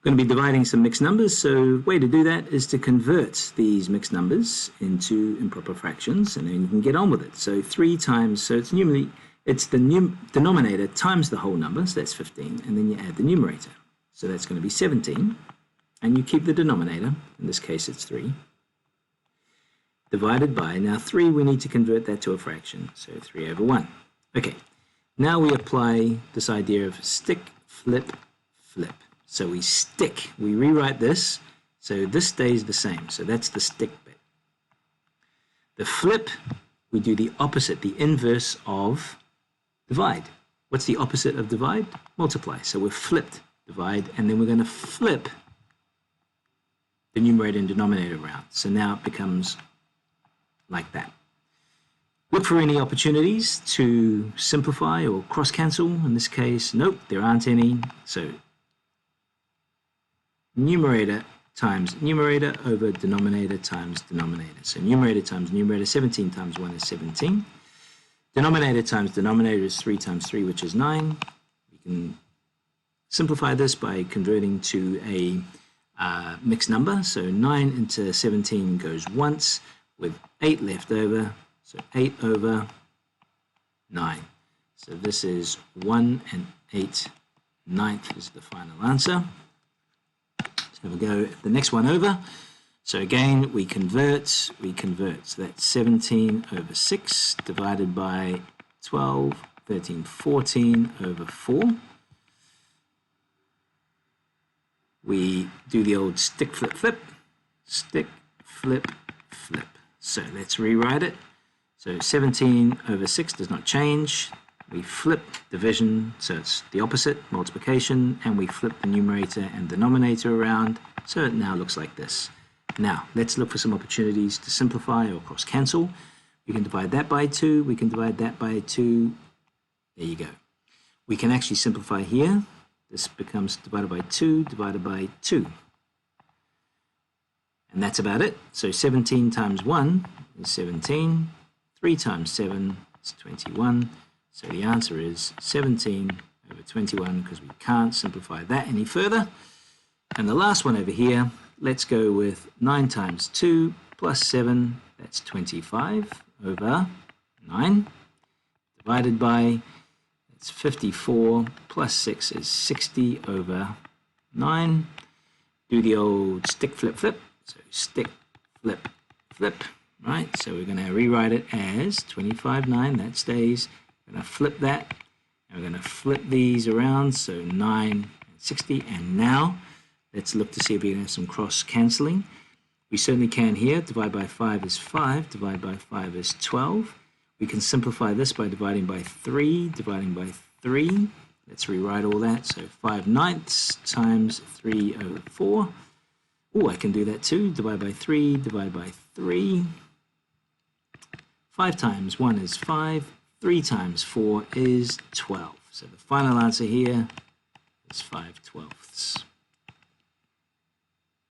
Going to be dividing some mixed numbers, so the way to do that is to convert these mixed numbers into improper fractions, and then you can get on with it. So 3 times, so it's the denominator times the whole number, so that's 15, and then you add the numerator. So that's going to be 17, and you keep the denominator, in this case it's 3, divided by, now 3 we need to convert that to a fraction, so 3 over 1. Okay, now we apply this idea of stick, flip, flip. So we rewrite this, so this stays the same, so that's the stick bit. The flip, we do the opposite, the inverse of divide. What's the opposite of divide? Multiply. So we're flipped divide, and then we're going to flip the numerator and denominator around. So now it becomes like that. Look for any opportunities to simplify or cross-cancel. In this case, nope, there aren't any. So numerator times numerator over denominator times denominator. So numerator times numerator, 17 times 1 is 17. Denominator times denominator is 3 times 3, which is 9. We can simplify this by converting to a mixed number. So 9 into 17 goes once with 8 left over. So 8 over 9. So this is 1 and 8/9 is the final answer. So we'll go the next one over. So again, we convert. So that's 17 over 6 divided by 12, 13, 14 over 4. We do the old stick, flip, flip. Stick, flip, flip. So let's rewrite it. So 17 over 6 does not change. We flip division, so it's the opposite, multiplication, and we flip the numerator and denominator around, so it now looks like this. Now, let's look for some opportunities to simplify or cross-cancel. We can divide that by 2, we can divide that by 2. There you go. We can actually simplify here. This becomes divided by 2, divided by 2. And that's about it. So 17 times 1 is 17. 3 times 7 is 21. So the answer is 17 over 21 because we can't simplify that any further. And the last one over here, let's go with 9 times 2 plus 7, that's 25 over 9, divided by, it's 54 plus 6 is 60 over 9. Do the old stick, flip, flip. So stick, flip, flip, right? So we're going to rewrite it as 25, 9, that stays. We're going to flip that, and we're going to flip these around, so 9 and 60, and now let's look to see if we can have some cross-cancelling. We certainly can here. Divide by 5 is 5, divide by 5 is 12. We can simplify this by dividing by 3, dividing by 3. Let's rewrite all that, so 5/9 times 3 over 4. Oh, I can do that too. Divide by 3, divide by 3. 5 times 1 is 5. 3 times 4 is 12. So the final answer here is 5/12.